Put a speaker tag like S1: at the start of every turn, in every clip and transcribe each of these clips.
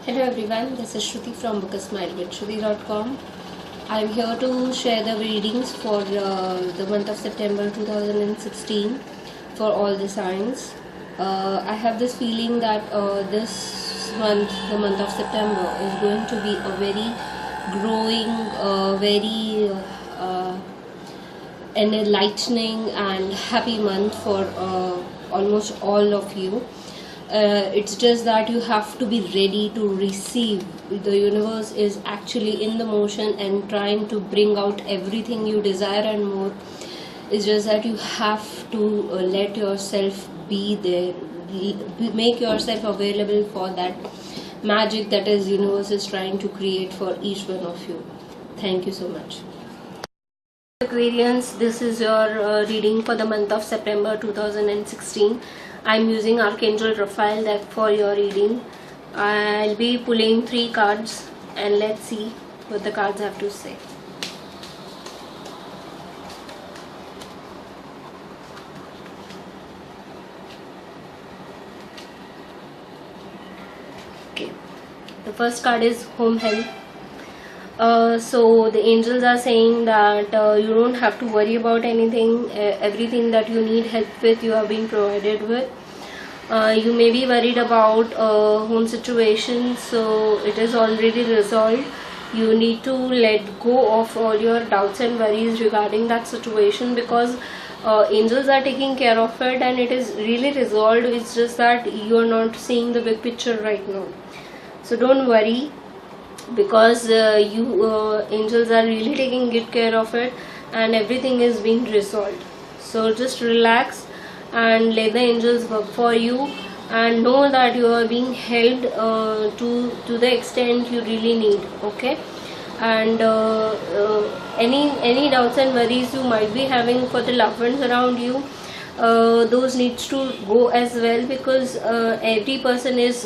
S1: Hello everyone, this is Shruti from bookasmilewithshruti.com. I'm here to share the readings for the month of September 2016 for all the signs. I have this feeling that this month, the month of September, is going to be a very growing, very enlightening and happy month for almost all of you. It's just that you have to be ready to receive. The universe is actually in the motion and trying to bring out everything you desire and more. It's just that you have to let yourself be there, make yourself available for that magic that is universe is trying to create for each one of you. Thank you so much. Aquarians, this is your reading for the month of September 2016. I'm using Archangel Raphael deck for your reading. I'll be pulling 3 cards and let's see what the cards have to say. Okay, the first card is Home Health. So the angels are saying that you don't have to worry about anything. Everything that you need help with, you are being provided with. You may be worried about home situation, so it is already resolved. You need to let go of all your doubts and worries regarding that situation, because angels are taking care of it and it is really resolved. It's just that you are not seeing the big picture right now. So don't worry, because angels are really taking good care of it and everything is being resolved. So just relax and let the angels work for you, and know that you are being helped to the extent you really need. Okay, and any doubts and worries you might be having for the loved ones around you, those needs to go as well, because every person is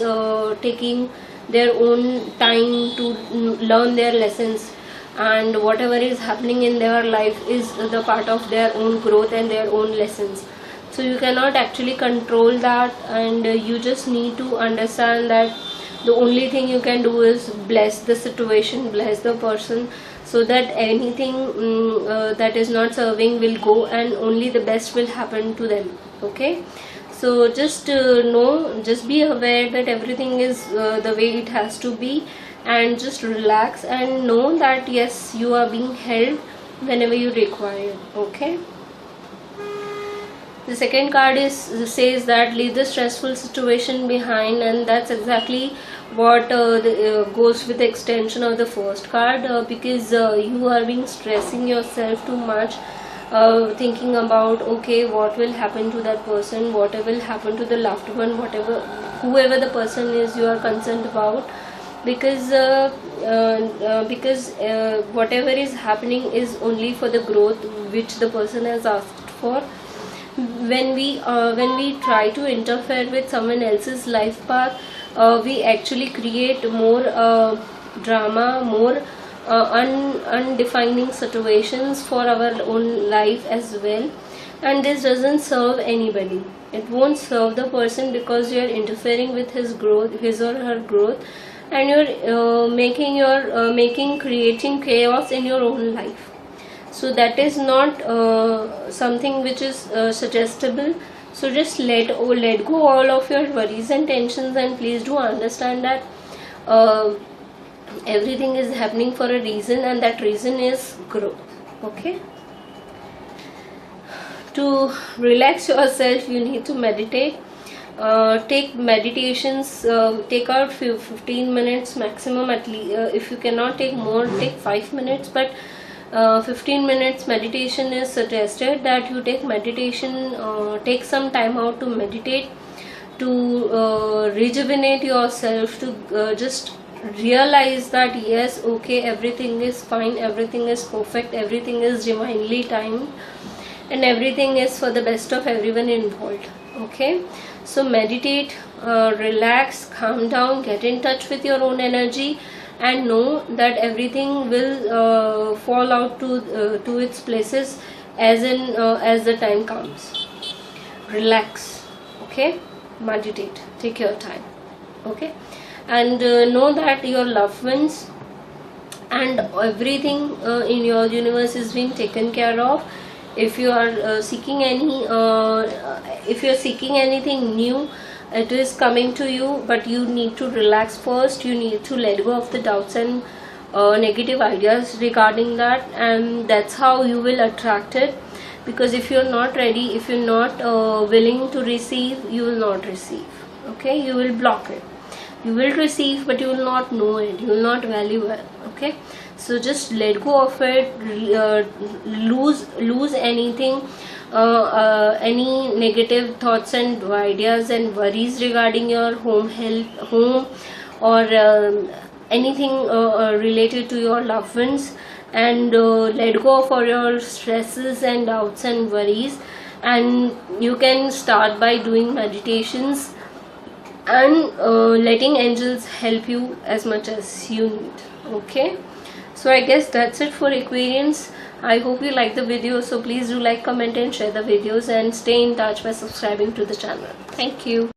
S1: taking their own time to learn their lessons, and whatever is happening in their life is the part of their own growth and their own lessons. So you cannot actually control that, and you just need to understand that the only thing you can do is bless the situation, bless the person, so that anything that is not serving will go and only the best will happen to them. Okay, so just know, just be aware that everything is the way it has to be, and just relax and know that yes, you are being held whenever you require. Okay, the second card says that leave the stressful situation behind, and that's exactly what goes with the extension of the first card, because you are being stressing yourself too much, thinking about okay, what will happen to that person, what will happen to the loved one, whoever the person is you are concerned about, because whatever is happening is only for the growth which the person has asked for. When we try to interfere with someone else's life path, we actually create more drama, more undefining situations for our own life as well, and this doesn't serve anybody. It won't serve the person, because you are interfering with his or her growth, and you're creating chaos in your own life. So that is not something which is suggestible. So just let go all of your worries and tensions, and please do understand that everything is happening for a reason, and that reason is growth. Okay, to relax yourself you need to meditate. Take meditations, take out 15 minutes maximum at least. If you cannot take more, take 5 minutes, but 15 minutes meditation is suggested. That you take meditation, take some time out to meditate, to rejuvenate yourself, to just realize that yes, okay, everything is fine, everything is perfect, everything is divinely timed, and everything is for the best of everyone involved. Okay, so meditate, relax, calm down, get in touch with your own energy, and know that everything will fall out to its places as the time comes. Relax. Okay, meditate, take your time. Okay, and know that your loved ones and everything in your universe is being taken care of. If you are seeking if you are seeking anything new, it is coming to you, but you need to relax first. You need to let go of the doubts and negative ideas regarding that, and that's how you will attract it. Because if you're not ready, if you're not willing to receive, you will not receive. Okay, you will block it. You will receive, but you will not know it, you will not value it. Okay, so just let go of it. Lose anything, any negative thoughts and ideas and worries regarding your home, or anything related to your loved ones, and let go of all your stresses and doubts and worries. And you can start by doing meditations and letting angels help you as much as you need. Okay, so I guess that's it for Aquarians. I hope you like the video, so please do like, comment and share the videos, and stay in touch by subscribing to the channel. Thank you.